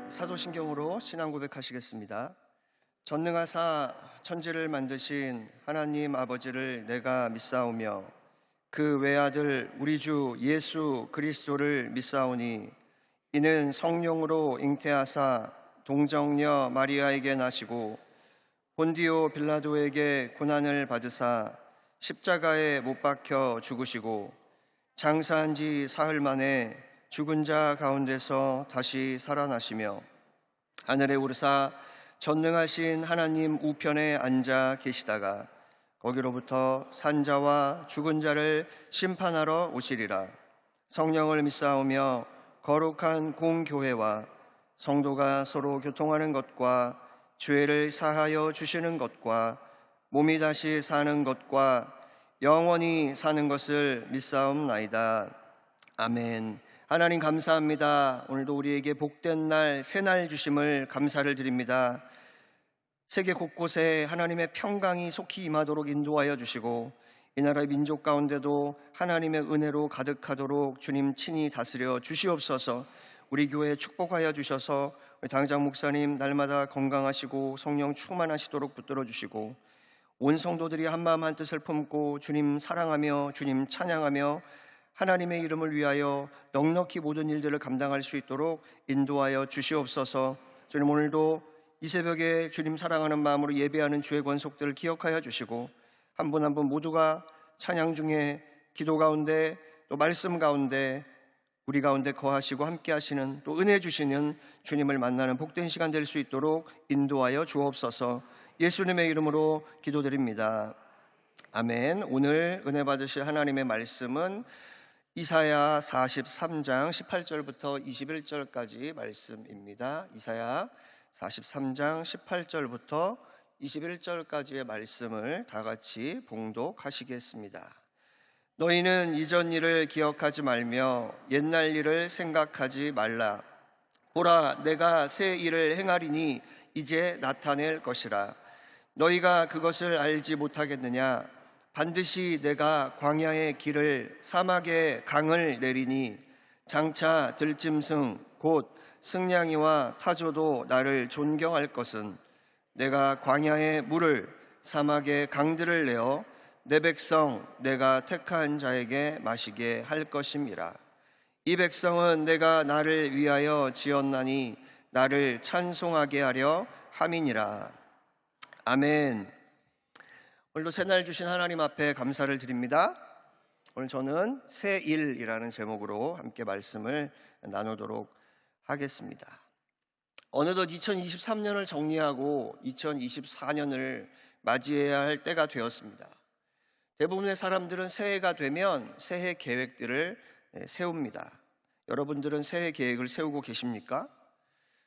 사도신경으로 신앙 고백하시겠습니다. 전능하사 천지를 만드신 하나님 아버지를 내가 믿사오며 그 외아들 우리 주 예수 그리스도를 믿사오니 이는 성령으로 잉태하사 동정녀 마리아에게 나시고 본디오 빌라도에게 고난을 받으사 십자가에 못 박혀 죽으시고 장사한 지 사흘 만에 죽은 자 가운데서 다시 살아나시며 하늘에 오르사 전능하신 하나님 우편에 앉아 계시다가 거기로부터 산자와 죽은 자를 심판하러 오시리라. 성령을 믿사오며 거룩한 공교회와 성도가 서로 교통하는 것과 죄를 사하여 주시는 것과 몸이 다시 사는 것과 영원히 사는 것을 믿사옵나이다. 아멘. 하나님 감사합니다. 오늘도 우리에게 복된 날, 새날 주심을 감사를 드립니다. 세계 곳곳에 하나님의 평강이 속히 임하도록 인도하여 주시고 이 나라의 민족 가운데도 하나님의 은혜로 가득하도록 주님 친히 다스려 주시옵소서. 우리 교회 축복하여 주셔서 당장 목사님 날마다 건강하시고 성령 충만하시도록 붙들어 주시고 온 성도들이 한마음 한뜻을 품고 주님 사랑하며 주님 찬양하며 하나님의 이름을 위하여 넉넉히 모든 일들을 감당할 수 있도록 인도하여 주시옵소서. 주님 오늘도 이 새벽에 주님 사랑하는 마음으로 예배하는 주의 권속들을 기억하여 주시고 한 분 한 분 모두가 찬양 중에 기도 가운데 또 말씀 가운데 우리 가운데 거하시고 함께 하시는 또 은혜 주시는 주님을 만나는 복된 시간 될 수 있도록 인도하여 주옵소서. 예수님의 이름으로 기도드립니다. 아멘. 오늘 은혜 받으실 하나님의 말씀은 이사야 43장 18절부터 21절까지 말씀입니다. 이사야 43장 18절부터 21절까지의 말씀을 다 같이 봉독하시겠습니다. 너희는 이전 일을 기억하지 말며 옛날 일을 생각하지 말라. 보라, 내가 새 일을 행하리니 이제 나타낼 것이라. 너희가 그것을 알지 못하겠느냐? 반드시 내가 광야의 길을 사막의 강을 내리니 장차 들짐승 곧 승냥이와 타조도 나를 존경할 것은 내가 광야의 물을 사막의 강들을 내어 내 백성 내가 택한 자에게 마시게 할 것임이라. 이 백성은 내가 나를 위하여 지었나니 나를 찬송하게 하려 함이니라. 아멘. 오늘도 새날 주신 하나님 앞에 감사를 드립니다. 오늘 저는 새 일이라는 제목으로 함께 말씀을 나누도록 하겠습니다. 어느덧 2023년을 정리하고 2024년을 맞이해야 할 때가 되었습니다. 대부분의 사람들은 새해가 되면 새해 계획들을 세웁니다. 여러분들은 새해 계획을 세우고 계십니까?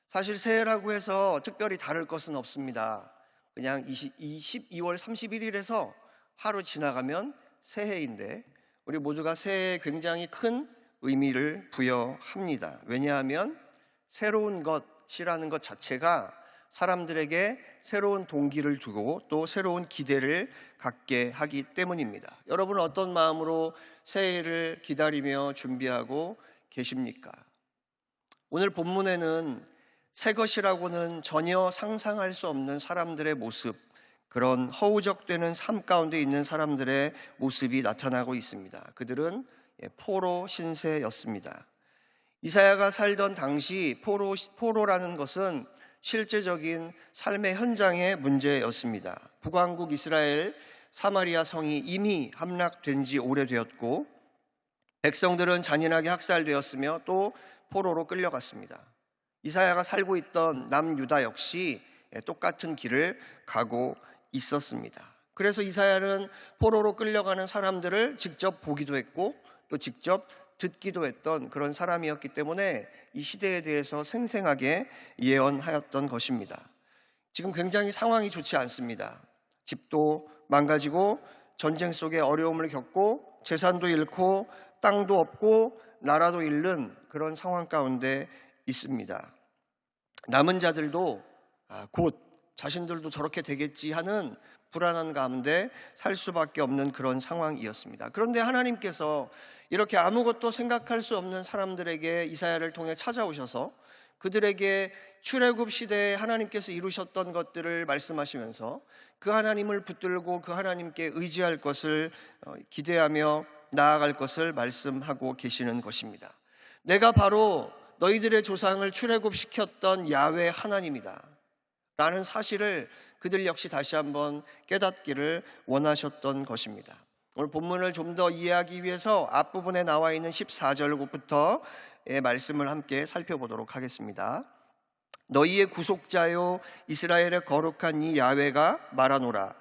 사실 새해라고 해서 특별히 다를 것은 없습니다. 그냥 12월 31일에서 하루 지나가면 새해인데 우리 모두가 새해에 굉장히 큰 의미를 부여합니다. 왜냐하면 새로운 것이라는 것 자체가 사람들에게 새로운 동기를 두고 또 새로운 기대를 갖게 하기 때문입니다. 여러분은 어떤 마음으로 새해를 기다리며 준비하고 계십니까? 오늘 본문에는 새 것이라고는 전혀 상상할 수 없는 사람들의 모습, 그런 허우적대는 삶 가운데 있는 사람들의 모습이 나타나고 있습니다. 그들은 포로 신세였습니다. 이사야가 살던 당시 포로라는 것은 실제적인 삶의 현장의 문제였습니다. 북왕국 이스라엘 사마리아 성이 이미 함락된 지 오래되었고 백성들은 잔인하게 학살되었으며 또 포로로 끌려갔습니다. 이사야가 살고 있던 남유다 역시 똑같은 길을 가고 있었습니다. 그래서 이사야는 포로로 끌려가는 사람들을 직접 보기도 했고 또 직접 듣기도 했던 그런 사람이었기 때문에 이 시대에 대해서 생생하게 예언하였던 것입니다. 지금 굉장히 상황이 좋지 않습니다. 집도 망가지고 전쟁 속에 어려움을 겪고 재산도 잃고 땅도 없고 나라도 잃는 그런 상황 가운데 있습니다. 남은 자들도 곧 자신들도 저렇게 되겠지 하는 불안한 가운데 살 수밖에 없는 그런 상황이었습니다. 그런데 하나님께서 이렇게 아무것도 생각할 수 없는 사람들에게 이사야를 통해 찾아오셔서 그들에게 출애굽 시대에 하나님께서 이루셨던 것들을 말씀하시면서 그 하나님을 붙들고 그 하나님께 의지할 것을 기대하며 나아갈 것을 말씀하고 계시는 것입니다. 내가 바로 너희들의 조상을 출애굽시켰던 야훼 하나님이다 라는 사실을 그들 역시 다시 한번 깨닫기를 원하셨던 것입니다. 오늘 본문을 좀 더 이해하기 위해서 앞부분에 나와 있는 14절부터의 말씀을 함께 살펴보도록 하겠습니다. 너희의 구속자요 이스라엘의 거룩한 이 야훼가 말하노라.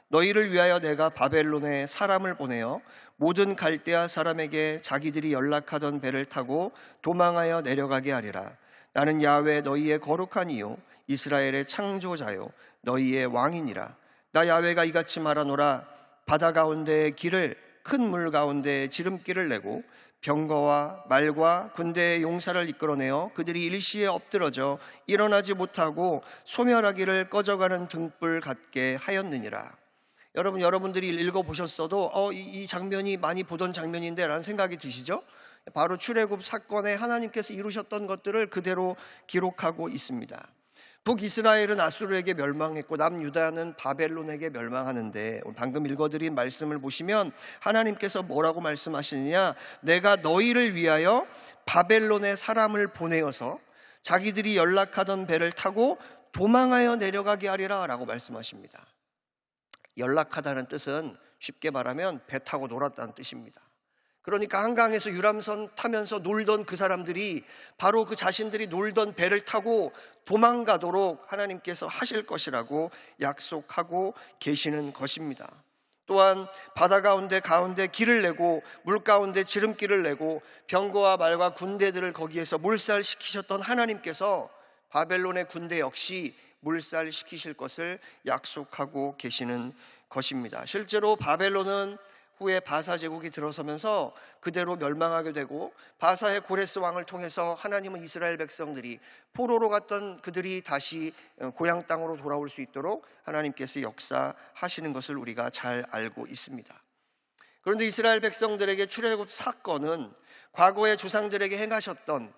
너희를 위하여 내가 바벨론에 사람을 보내어 모든 갈대아 사람에게 자기들이 연락하던 배를 타고 도망하여 내려가게 하리라. 나는 야훼 너희의 거룩한 이요 이스라엘의 창조자요 너희의 왕이니라. 나 야훼가 이같이 말하노라. 바다 가운데의 길을 큰 물 가운데에 지름길을 내고 병거와 말과 군대의 용사를 이끌어내어 그들이 일시에 엎드러져 일어나지 못하고 소멸하기를 꺼져가는 등불 같게 하였느니라. 여러분들이 읽어보셨어도 이 장면이 많이 보던 장면인데 라는 생각이 드시죠? 바로 출애굽 사건에 하나님께서 이루셨던 것들을 그대로 기록하고 있습니다. 북이스라엘은 아수르에게 멸망했고 남유다는 바벨론에게 멸망하는데 방금 읽어드린 말씀을 보시면 하나님께서 뭐라고 말씀하시느냐, 내가 너희를 위하여 바벨론에 사람을 보내어서 자기들이 연락하던 배를 타고 도망하여 내려가게 하리라 라고 말씀하십니다. 연락하다는 뜻은 쉽게 말하면 배 타고 놀았다는 뜻입니다. 그러니까 한강에서 유람선 타면서 놀던 그 사람들이 바로 그 자신들이 놀던 배를 타고 도망가도록 하나님께서 하실 것이라고 약속하고 계시는 것입니다. 또한 바다 가운데 길을 내고 물 가운데 지름길을 내고 병거와 말과 군대들을 거기에서 몰살시키셨던 하나님께서 바벨론의 군대 역시 몰살시키실 것을 약속하고 계시는 것입니다. 실제로 바벨론은 후에 바사 제국이 들어서면서 그대로 멸망하게 되고 바사의 고레스 왕을 통해서 하나님은 이스라엘 백성들이 포로로 갔던 그들이 다시 고향 땅으로 돌아올 수 있도록 하나님께서 역사하시는 것을 우리가 잘 알고 있습니다. 그런데 이스라엘 백성들에게 출애굽 사건은 과거의 조상들에게 행하셨던,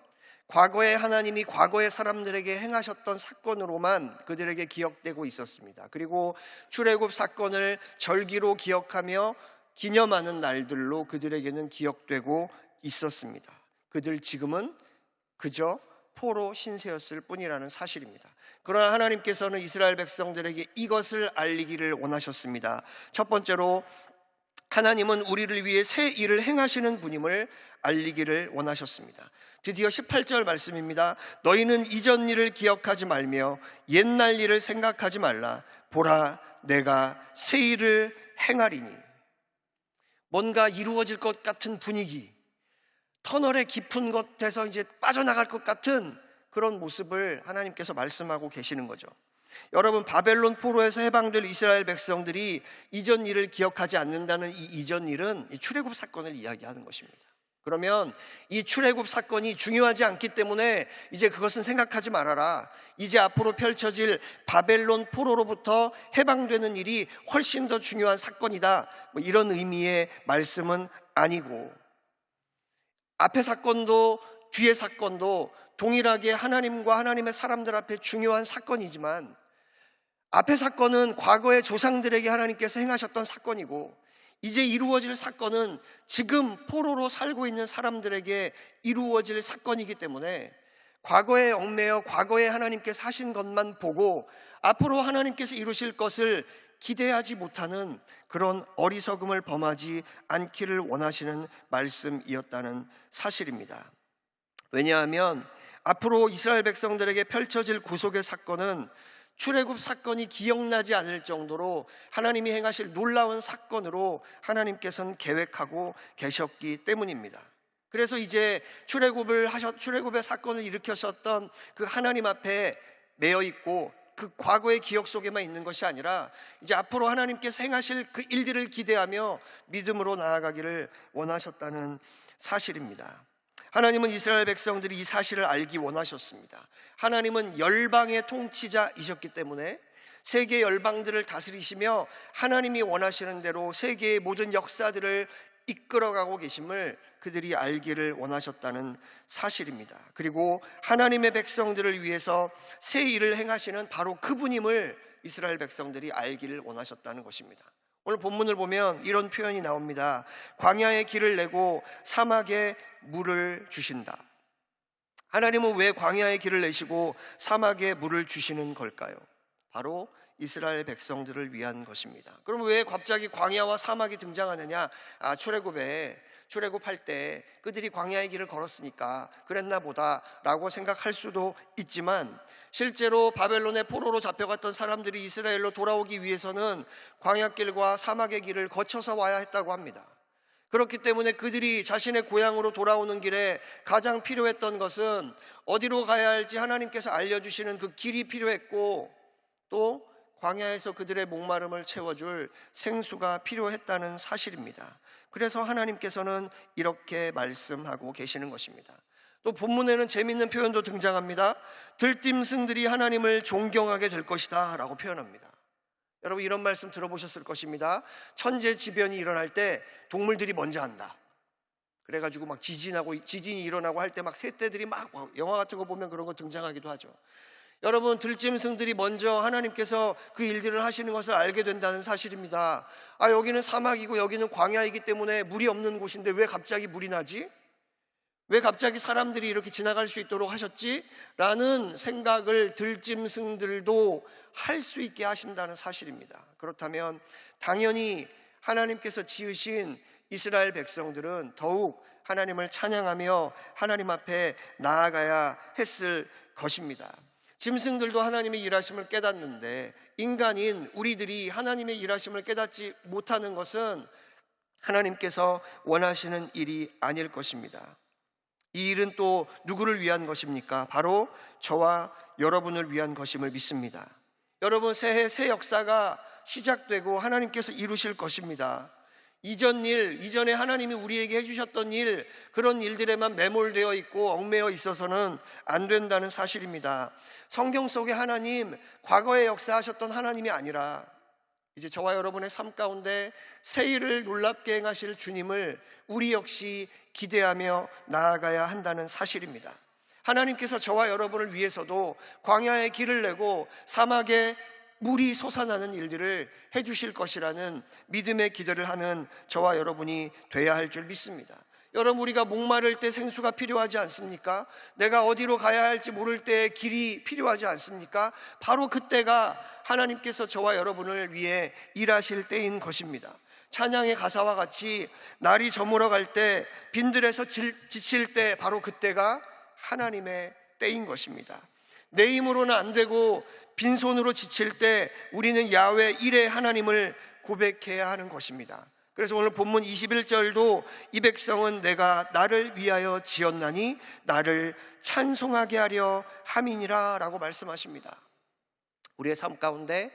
과거의 하나님이 과거의 사람들에게 행하셨던 사건으로만 그들에게 기억되고 있었습니다. 그리고 출애굽 사건을 절기로 기억하며 기념하는 날들로 그들에게는 기억되고 있었습니다. 그들 지금은 그저 포로 신세였을 뿐이라는 사실입니다. 그러나 하나님께서는 이스라엘 백성들에게 이것을 알리기를 원하셨습니다. 첫 번째로 하나님은 우리를 위해 새 일을 행하시는 분임을 알리기를 원하셨습니다. 드디어 18절 말씀입니다. 너희는 이전 일을 기억하지 말며 옛날 일을 생각하지 말라. 보라, 내가 새 일을 행하리니. 뭔가 이루어질 것 같은 분위기, 터널의 깊은 곳에서 이제 빠져나갈 것 같은 그런 모습을 하나님께서 말씀하고 계시는 거죠. 여러분, 바벨론 포로에서 해방될 이스라엘 백성들이 이전 일을 기억하지 않는다는 이 이전 일은 이 출애굽 사건을 이야기하는 것입니다. 그러면 이 출애굽 사건이 중요하지 않기 때문에 이제 그것은 생각하지 말아라. 이제 앞으로 펼쳐질 바벨론 포로로부터 해방되는 일이 훨씬 더 중요한 사건이다, 이런 의미의 말씀은 아니고, 앞의 사건도 뒤의 사건도 동일하게 하나님과 하나님의 사람들 앞에 중요한 사건이지만, 앞의 사건은 과거의 조상들에게 하나님께서 행하셨던 사건이고, 이제 이루어질 사건은 지금 포로로 살고 있는 사람들에게 이루어질 사건이기 때문에 과거에 얽매여 과거에 하나님께서 하신 것만 보고 앞으로 하나님께서 이루실 것을 기대하지 못하는 그런 어리석음을 범하지 않기를 원하시는 말씀이었다는 사실입니다. 왜냐하면 앞으로 이스라엘 백성들에게 펼쳐질 구속의 사건은 출애굽 사건이 기억나지 않을 정도로 하나님이 행하실 놀라운 사건으로 하나님께서는 계획하고 계셨기 때문입니다. 그래서 이제 출애굽의 사건을 일으켰었던 그 하나님 앞에 매여 있고 그 과거의 기억 속에만 있는 것이 아니라 이제 앞으로 하나님께서 행하실 그 일들을 기대하며 믿음으로 나아가기를 원하셨다는 사실입니다. 하나님은 이스라엘 백성들이 이 사실을 알기 원하셨습니다. 하나님은 열방의 통치자이셨기 때문에 세계 열방들을 다스리시며 하나님이 원하시는 대로 세계의 모든 역사들을 이끌어가고 계심을 그들이 알기를 원하셨다는 사실입니다. 그리고 하나님의 백성들을 위해서 새 일을 행하시는 바로 그분임을 이스라엘 백성들이 알기를 원하셨다는 것입니다. 오늘 본문을 보면 이런 표현이 나옵니다. 광야에 길을 내고 사막에 물을 주신다. 하나님은 왜 광야에 길을 내시고 사막에 물을 주시는 걸까요? 바로 이스라엘 백성들을 위한 것입니다. 그럼 왜 갑자기 광야와 사막이 등장하느냐? 출애굽할 때 그들이 광야의 길을 걸었으니까 그랬나 보다 라고 생각할 수도 있지만, 실제로 바벨론의 포로로 잡혀갔던 사람들이 이스라엘로 돌아오기 위해서는 광야길과 사막의 길을 거쳐서 와야 했다고 합니다. 그렇기 때문에 그들이 자신의 고향으로 돌아오는 길에 가장 필요했던 것은 어디로 가야 할지 하나님께서 알려주시는 그 길이 필요했고, 또 광야에서 그들의 목마름을 채워줄 생수가 필요했다는 사실입니다. 그래서 하나님께서는 이렇게 말씀하고 계시는 것입니다. 또 본문에는 재미있는 표현도 등장합니다. 들짐승들이 하나님을 존경하게 될 것이다 라고 표현합니다. 여러분, 이런 말씀 들어보셨을 것입니다. 천재지변이 일어날 때 동물들이 먼저 한다. 그래가지고 막 지진이 일어나고 할 때 막 새떼들이 막, 영화 같은 거 보면 그런 거 등장하기도 하죠. 여러분, 들짐승들이 먼저 하나님께서 그 일들을 하시는 것을 알게 된다는 사실입니다. 여기는 사막이고 여기는 광야이기 때문에 물이 없는 곳인데 왜 갑자기 물이 나지? 왜 갑자기 사람들이 이렇게 지나갈 수 있도록 하셨지? 라는 생각을 들짐승들도 할 수 있게 하신다는 사실입니다. 그렇다면 당연히 하나님께서 지으신 이스라엘 백성들은 더욱 하나님을 찬양하며 하나님 앞에 나아가야 했을 것입니다. 짐승들도 하나님의 일하심을 깨닫는데, 인간인 우리들이 하나님의 일하심을 깨닫지 못하는 것은 하나님께서 원하시는 일이 아닐 것입니다. 이 일은 또 누구를 위한 것입니까? 바로 저와 여러분을 위한 것임을 믿습니다. 여러분, 새해 새 역사가 시작되고 하나님께서 이루실 것입니다. 이전에 하나님이 우리에게 해주셨던 일, 그런 일들에만 매몰되어 있고 얽매여 있어서는 안 된다는 사실입니다. 성경 속에 하나님, 과거에 역사하셨던 하나님이 아니라 이제 저와 여러분의 삶 가운데 새 일을 놀랍게 행하실 주님을 우리 역시 기대하며 나아가야 한다는 사실입니다. 하나님께서 저와 여러분을 위해서도 광야에 길을 내고 사막에 물이 솟아나는 일들을 해주실 것이라는 믿음의 기도를 하는 저와 여러분이 돼야 할 줄 믿습니다. 여러분, 우리가 목마를 때 생수가 필요하지 않습니까? 내가 어디로 가야 할지 모를 때 길이 필요하지 않습니까? 바로 그때가 하나님께서 저와 여러분을 위해 일하실 때인 것입니다. 찬양의 가사와 같이 날이 저물어 갈 때, 빈들에서 지칠 때, 바로 그때가 하나님의 때인 것입니다. 내 힘으로는 안 되고 빈손으로 지칠 때 우리는 야훼 일의 하나님을 고백해야 하는 것입니다. 그래서 오늘 본문 21절도 이 백성은 내가 나를 위하여 지었나니 나를 찬송하게 하려 함이니라 라고 말씀하십니다. 우리의 삶 가운데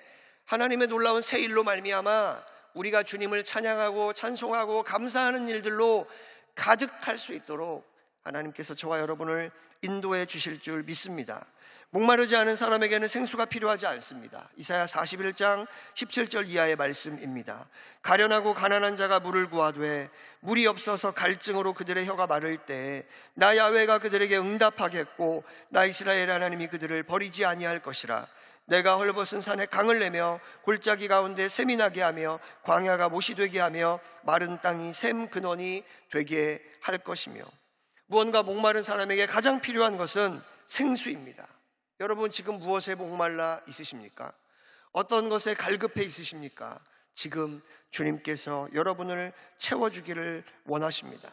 하나님의 놀라운 새 일로 말미암아 우리가 주님을 찬양하고 찬송하고 감사하는 일들로 가득할 수 있도록 하나님께서 저와 여러분을 인도해 주실 줄 믿습니다. 목마르지 않은 사람에게는 생수가 필요하지 않습니다. 이사야 41장 17절 이하의 말씀입니다. 가련하고 가난한 자가 물을 구하되 물이 없어서 갈증으로 그들의 혀가 마를 때 나 야훼가 그들에게 응답하겠고 나 이스라엘 하나님이 그들을 버리지 아니할 것이라. 내가 헐벗은 산에 강을 내며 골짜기 가운데 샘이 나게 하며 광야가 못이 되게 하며 마른 땅이 샘 근원이 되게 할 것이며. 무언가 목마른 사람에게 가장 필요한 것은 생수입니다. 여러분, 지금 무엇에 목말라 있으십니까? 어떤 것에 갈급해 있으십니까? 지금 주님께서 여러분을 채워주기를 원하십니다.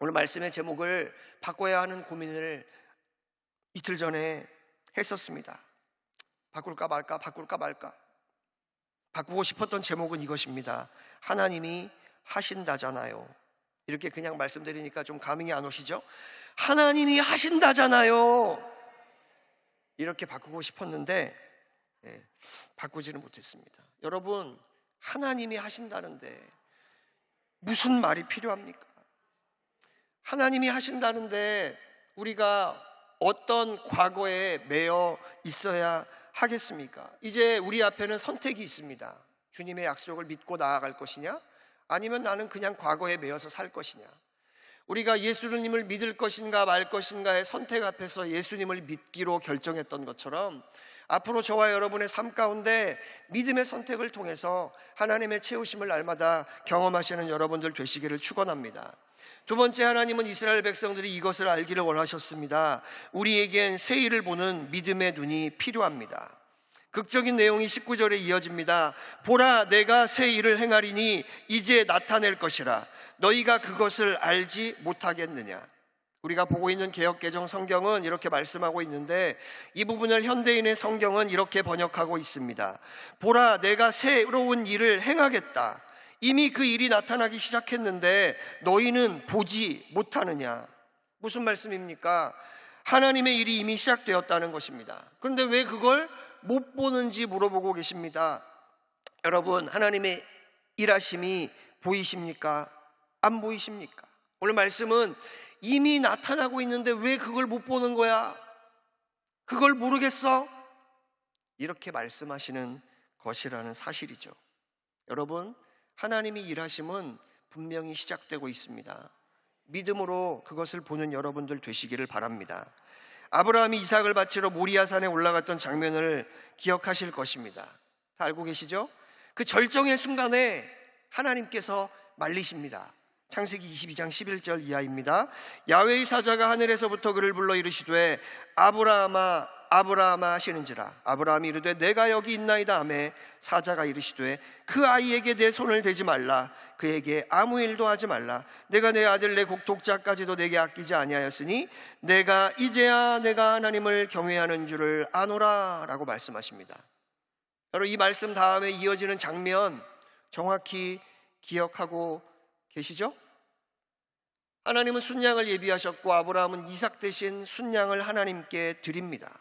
오늘 말씀의 제목을 바꿔야 하는 고민을 이틀 전에 했었습니다. 바꿀까 말까. 바꾸고 싶었던 제목은 이것입니다. 하나님이 하신다잖아요. 이렇게 그냥 말씀드리니까 좀 감흥이 안 오시죠? 하나님이 하신다잖아요. 이렇게 바꾸고 싶었는데 바꾸지는 못했습니다. 여러분, 하나님이 하신다는데 무슨 말이 필요합니까? 하나님이 하신다는데 우리가 어떤 과거에 매여 있어야 하겠습니까? 이제 우리 앞에는 선택이 있습니다. 주님의 약속을 믿고 나아갈 것이냐, 아니면 나는 그냥 과거에 매여서 살 것이냐? 우리가 예수님을 믿을 것인가 말 것인가의 선택 앞에서 예수님을 믿기로 결정했던 것처럼 앞으로 저와 여러분의 삶 가운데 믿음의 선택을 통해서 하나님의 채우심을 날마다 경험하시는 여러분들 되시기를 축원합니다. 두 번째, 하나님은 이스라엘 백성들이 이것을 알기를 원하셨습니다. 우리에겐 새 일을 보는 믿음의 눈이 필요합니다. 극적인 내용이 19절에 이어집니다. 보라, 내가 새 일을 행하리니 이제 나타낼 것이라. 너희가 그것을 알지 못하겠느냐? 우리가 보고 있는 개역개정 성경은 이렇게 말씀하고 있는데, 이 부분을 현대인의 성경은 이렇게 번역하고 있습니다. 보라, 내가 새로운 일을 행하겠다. 이미 그 일이 나타나기 시작했는데 너희는 보지 못하느냐? 무슨 말씀입니까? 하나님의 일이 이미 시작되었다는 것입니다. 그런데 왜 그걸 못 보는지 물어보고 계십니다. 여러분, 하나님의 일하심이 보이십니까? 안 보이십니까? 오늘 말씀은 이미 나타나고 있는데 왜 그걸 못 보는 거야? 그걸 모르겠어? 이렇게 말씀하시는 것이라는 사실이죠. 여러분, 하나님의 일하심은 분명히 시작되고 있습니다. 믿음으로 그것을 보는 여러분들 되시기를 바랍니다. 아브라함이 이삭을 바치러 모리아산에 올라갔던 장면을 기억하실 것입니다. 다 알고 계시죠? 그 절정의 순간에 하나님께서 말리십니다. 창세기 22장 11절 이하입니다. 야훼의 사자가 하늘에서부터 그를 불러 이르시되 아브라함아 아브라함아 하시는지라. 아브라함이 이르되 내가 여기 있나이다 하매 사자가 이르시되 그 아이에게 내 손을 대지 말라. 그에게 아무 일도 하지 말라. 내가 내 아들 내 독자까지도 내게 아끼지 아니하였으니 내가 이제야 내가 하나님을 경외하는 줄을 아노라 라고 말씀하십니다. 여러분, 이 말씀 다음에 이어지는 장면 정확히 기억하고 계시죠? 하나님은 순양을 예비하셨고 아브라함은 이삭 대신 순양을 하나님께 드립니다.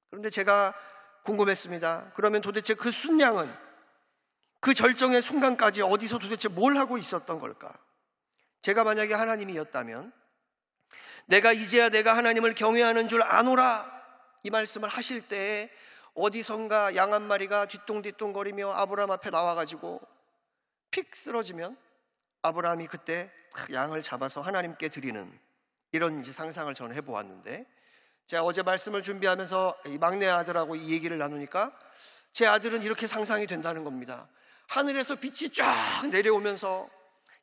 그런데 제가 궁금했습니다. 그러면 도대체 그 순양은 그 절정의 순간까지 어디서 도대체 뭘 하고 있었던 걸까? 제가 만약에 하나님이었다면 내가 이제야 내가 하나님을 경외하는 줄 아노라 이 말씀을 하실 때에 어디선가 양 한 마리가 뒤뚱뒤뚱거리며 아브라함 앞에 나와가지고 픽 쓰러지면 아브라함이 그때 양을 잡아서 하나님께 드리는 이런 상상을 저는 해보았는데, 제가 어제 말씀을 준비하면서 이 막내 아들하고 이 얘기를 나누니까 제 아들은 이렇게 상상이 된다는 겁니다. 하늘에서 빛이 쫙 내려오면서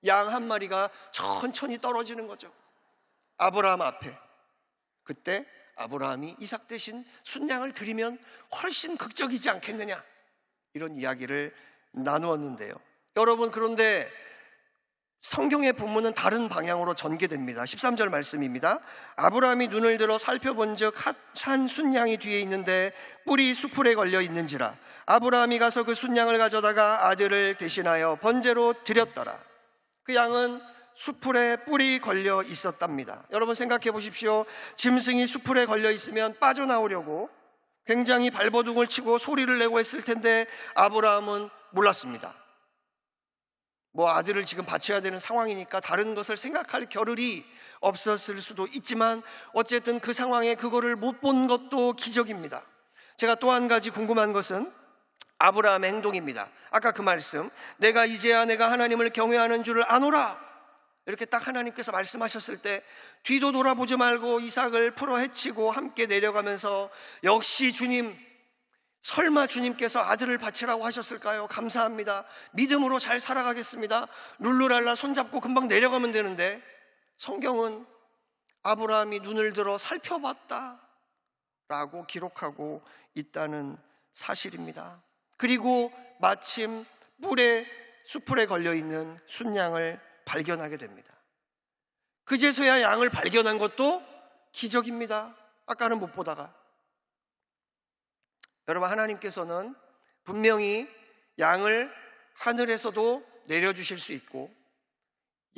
양 한 마리가 천천히 떨어지는 거죠. 아브라함 앞에. 그때 아브라함이 이삭 대신 순양을 드리면 훨씬 극적이지 않겠느냐, 이런 이야기를 나누었는데요. 여러분, 그런데 성경의 본문은 다른 방향으로 전개됩니다. 13절 말씀입니다. 아브라함이 눈을 들어 살펴본즉 한 순양이 뒤에 있는데 뿔이 수풀에 걸려 있는지라. 아브라함이 가서 그 순양을 가져다가 아들을 대신하여 번제로 드렸더라. 그 양은 수풀에 뿔이 걸려 있었답니다. 여러분 생각해 보십시오. 짐승이 수풀에 걸려 있으면 빠져나오려고 굉장히 발버둥을 치고 소리를 내고 했을 텐데 아브라함은 몰랐습니다. 아들을 지금 바쳐야 되는 상황이니까 다른 것을 생각할 겨를이 없었을 수도 있지만 어쨌든 그 상황에 그거를 못 본 것도 기적입니다. 제가 또 한 가지 궁금한 것은 아브라함의 행동입니다. 아까 그 말씀, 내가 이제야 내가 하나님을 경외하는 줄을 아노라, 이렇게 딱 하나님께서 말씀하셨을 때 뒤도 돌아보지 말고 이삭을 풀어 헤치고 함께 내려가면서 역시 주님, 설마 주님께서 아들을 바치라고 하셨을까요? 감사합니다. 믿음으로 잘 살아가겠습니다. 룰루랄라 손잡고 금방 내려가면 되는데, 성경은 아브라함이 눈을 들어 살펴봤다 라고 기록하고 있다는 사실입니다. 그리고 마침 수풀에 걸려있는 순양을 발견하게 됩니다. 그제서야 양을 발견한 것도 기적입니다. 아까는 못 보다가. 여러분, 하나님께서는 분명히 양을 하늘에서도 내려주실 수 있고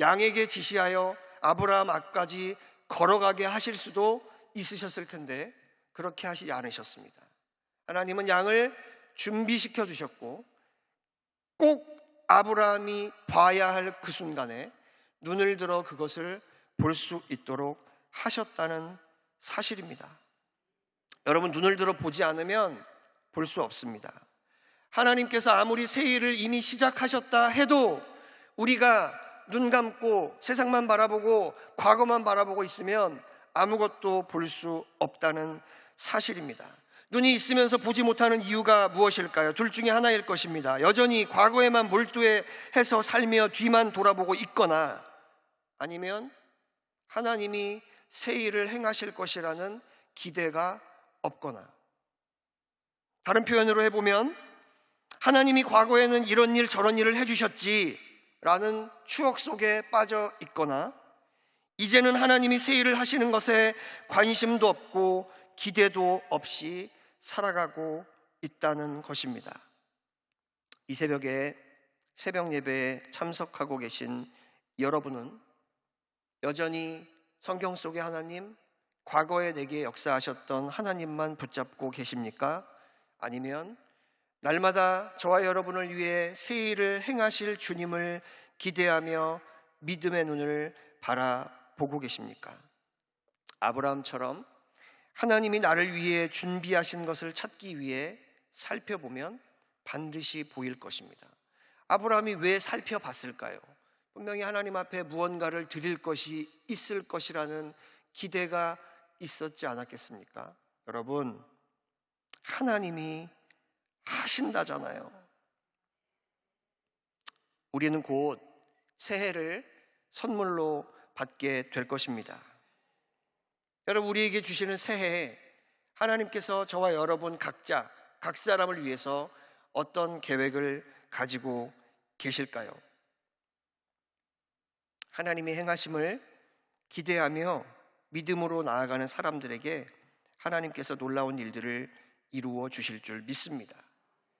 양에게 지시하여 아브라함 앞까지 걸어가게 하실 수도 있으셨을 텐데 그렇게 하시지 않으셨습니다. 하나님은 양을 준비시켜 두셨고 꼭 아브라함이 봐야 할 그 순간에 눈을 들어 그것을 볼 수 있도록 하셨다는 사실입니다. 여러분, 눈을 들어 보지 않으면 볼 수 없습니다. 하나님께서 아무리 새 일을 이미 시작하셨다 해도 우리가 눈 감고 세상만 바라보고 과거만 바라보고 있으면 아무것도 볼 수 없다는 사실입니다. 눈이 있으면서 보지 못하는 이유가 무엇일까요? 둘 중에 하나일 것입니다. 여전히 과거에만 몰두해서 살며 뒤만 돌아보고 있거나, 아니면 하나님이 새 일을 행하실 것이라는 기대가 없거나. 다른 표현으로 해보면 하나님이 과거에는 이런 일 저런 일을 해주셨지라는 추억 속에 빠져 있거나, 이제는 하나님이 새 일을 하시는 것에 관심도 없고 기대도 없이 살아가고 있다는 것입니다. 이 새벽에 새벽 예배에 참석하고 계신 여러분은 여전히 성경 속의 하나님, 과거에 내게 역사하셨던 하나님만 붙잡고 계십니까? 아니면 날마다 저와 여러분을 위해 새 일을 행하실 주님을 기대하며 믿음의 눈을 바라보고 계십니까? 아브라함처럼 하나님이 나를 위해 준비하신 것을 찾기 위해 살펴보면 반드시 보일 것입니다. 아브라함이 왜 살펴봤을까요? 분명히 하나님 앞에 무언가를 드릴 것이 있을 것이라는 기대가 있었지 않았겠습니까? 여러분, 하나님이 하신다잖아요. 우리는 곧 새해를 선물로 받게 될 것입니다. 여러분, 우리에게 주시는 새해에 하나님께서 저와 여러분 각자, 각 사람을 위해서 어떤 계획을 가지고 계실까요? 하나님의 행하심을 기대하며 믿음으로 나아가는 사람들에게 하나님께서 놀라운 일들을 이루어 주실 줄 믿습니다.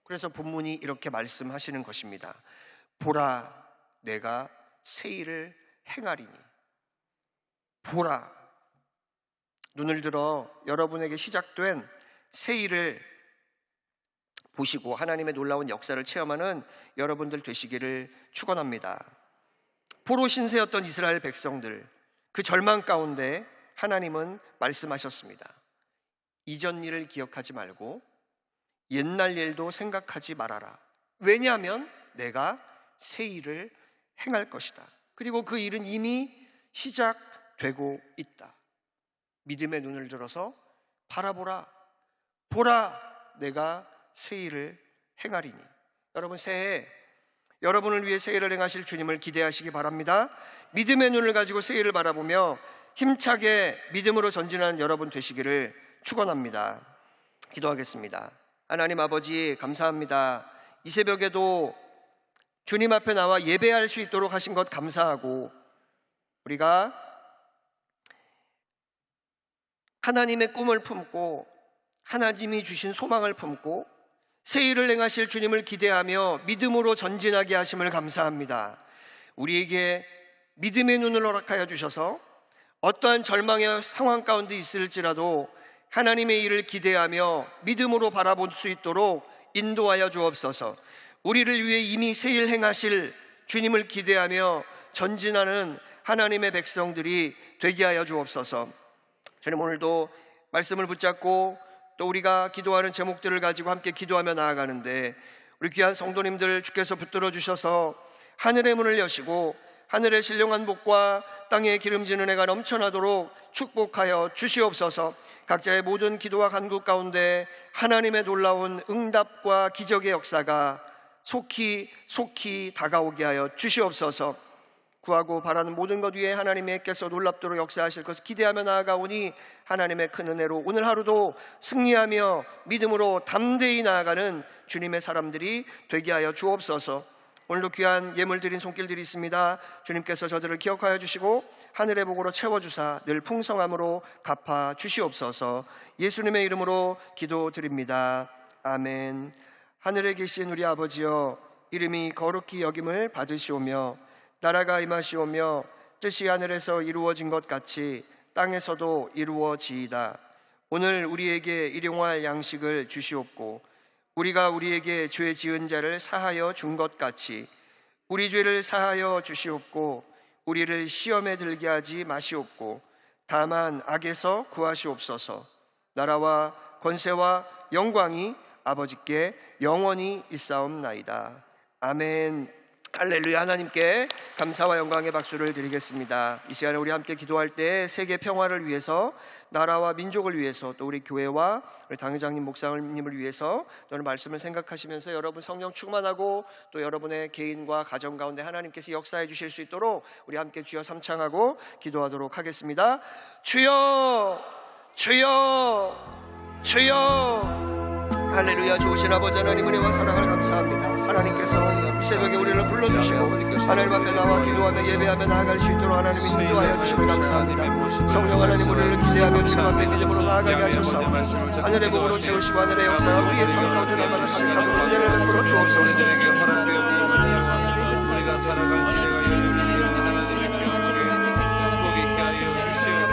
그래서 본문이 이렇게 말씀하시는 것입니다. 보라, 내가 새 일을 행하리니. 보라, 눈을 들어 여러분에게 시작된 새 일을 보시고 하나님의 놀라운 역사를 체험하는 여러분들 되시기를 축원합니다. 포로 신세였던 이스라엘 백성들, 그 절망 가운데 하나님은 말씀하셨습니다. 이전 일을 기억하지 말고 옛날 일도 생각하지 말아라. 왜냐하면 내가 새 일을 행할 것이다. 그리고 그 일은 이미 시작되고 있다. 믿음의 눈을 들어서 바라보라. 보라, 내가 새 일을 행하리니. 여러분, 새해 여러분을 위해 새 일을 행하실 주님을 기대하시기 바랍니다. 믿음의 눈을 가지고 새 일을 바라보며 힘차게 믿음으로 전진하는 여러분 되시기를 축원합니다. 기도하겠습니다. 하나님 아버지, 감사합니다. 이 새벽에도 주님 앞에 나와 예배할 수 있도록 하신 것 감사하고, 우리가 하나님의 꿈을 품고 하나님이 주신 소망을 품고 새 일을 행하실 주님을 기대하며 믿음으로 전진하게 하심을 감사합니다. 우리에게 믿음의 눈을 허락하여 주셔서 어떠한 절망의 상황 가운데 있을지라도 하나님의 일을 기대하며 믿음으로 바라볼 수 있도록 인도하여 주옵소서. 우리를 위해 이미 새 일 행하실 주님을 기대하며 전진하는 하나님의 백성들이 되게 하여 주옵소서. 주님, 오늘도 말씀을 붙잡고 또 우리가 기도하는 제목들을 가지고 함께 기도하며 나아가는데, 우리 귀한 성도님들 주께서 붙들어 주셔서 하늘의 문을 여시고 하늘의 신령한 복과 땅의 기름진 은혜가 넘쳐나도록 축복하여 주시옵소서. 각자의 모든 기도와 간구 가운데 하나님의 놀라운 응답과 기적의 역사가 속히 다가오게 하여 주시옵소서. 구하고 바라는 모든 것 위에 하나님께서 놀랍도록 역사하실 것을 기대하며 나아가오니 하나님의 큰 은혜로 오늘 하루도 승리하며 믿음으로 담대히 나아가는 주님의 사람들이 되게 하여 주옵소서. 오늘도 귀한 예물 드린 손길들이 있습니다. 주님께서 저들을 기억하여 주시고 하늘의 복으로 채워주사 늘 풍성함으로 갚아 주시옵소서. 예수님의 이름으로 기도드립니다. 아멘. 하늘에 계신 우리 아버지여, 이름이 거룩히 여김을 받으시오며 나라가 임하시오며 뜻이 하늘에서 이루어진 것 같이 땅에서도 이루어지이다. 오늘 우리에게 일용할 양식을 주시옵고 우리가 우리에게 죄 지은 자를 사하여 준 것 같이 우리 죄를 사하여 주시옵고 우리를 시험에 들게 하지 마시옵고 다만 악에서 구하시옵소서. 나라와 권세와 영광이 아버지께 영원히 있사옵나이다. 아멘. 할렐루야. 하나님께 감사와 영광의 박수를 드리겠습니다. 이 시간에 우리 함께 기도할 때 세계 평화를 위해서, 나라와 민족을 위해서, 또 우리 교회와 우리 당회장님, 목사님을 위해서 또는 말씀을 생각하시면서 여러분 성령 충만하고 또 여러분의 개인과 가정 가운데 하나님께서 역사해 주실 수 있도록 우리 함께 주여 삼창하고 기도하도록 하겠습니다. 주여, 주여, 주여. 할렐루야. 좋으신 아버지 하나님, 은혜와 사랑을 감사합니다. 하나님께서 이 새벽에 우리를 불러주시고 하나님 앞에 나와 기도하며 예배하며 나아갈 수 있도록 하나님이 인도하여 주심을 감사합니다. 성령 하나님, 우리를 기대하며 주님 앞에 믿음으로 나아가게 하셔서 하늘의 복으로 채우시고 하늘의 역사 우리의 삶 가운데 날마다 가득하도록 은혜를 베풀어 주옵소서. 우리가 살아갈 미래가 열려주시옵소서. 축복 있게 하여 주시옵소서.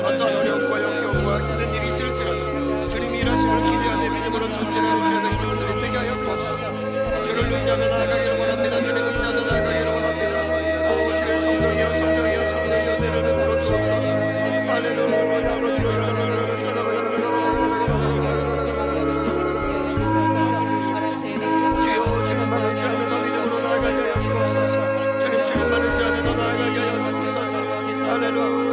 어떤 어려움과 역경과 힘든 일이 있을지라도 주님이 일하심을 기대하며 믿음으로 전진하는 주의 백성들이 되게 하여 주옵소서. 주를 의지하며 나아가기를 원합니다. 주를 의지하며 나아가기를 원합니다. 오 주의 성령이여, 성령이여, 성령이여, 내를 베풀어 주옵소서. 할렐루야. 주여, 주님만 의지하며 믿음으로 나아가게 하여 주옵소서. 주님, 주님만 의지하며 나아가게 하여 주옵소서. 할렐루야.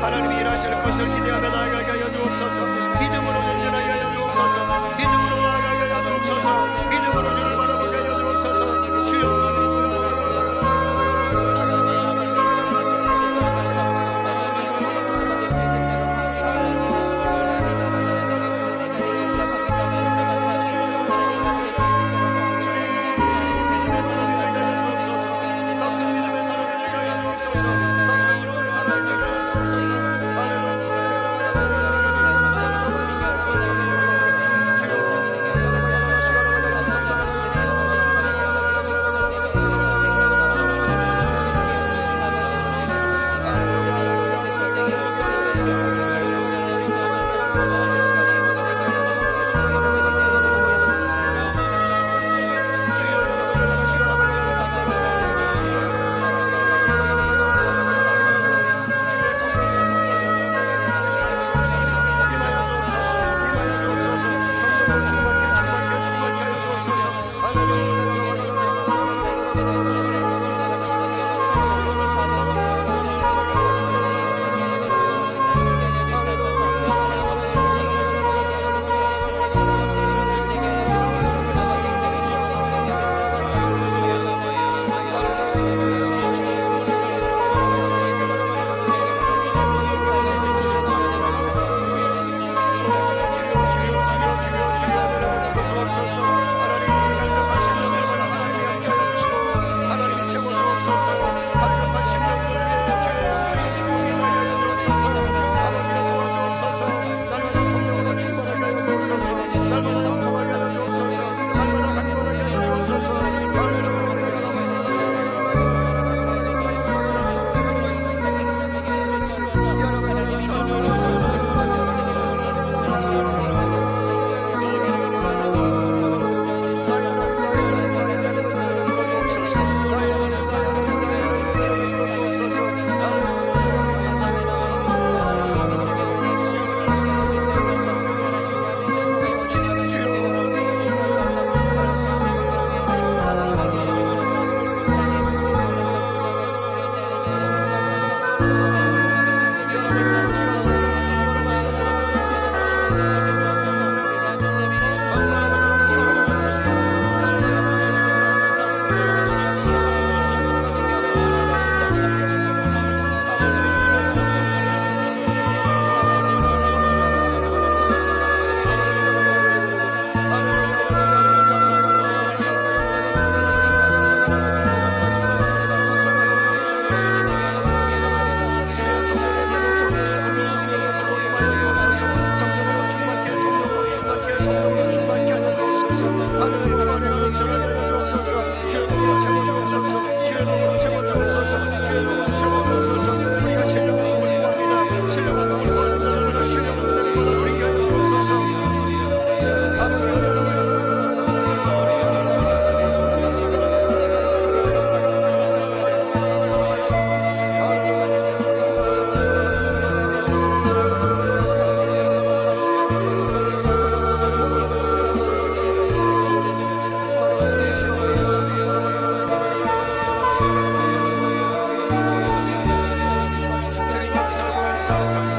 하나님이 일하실 것을 기대하며 나아가게 하여 주옵소서. 믿음으로 전진하게 하여 주옵소서. 믿음으로 나아가게 하여 주옵소서. 믿음으로 주를 바라보게 하여 주옵소서. 주여, 하나님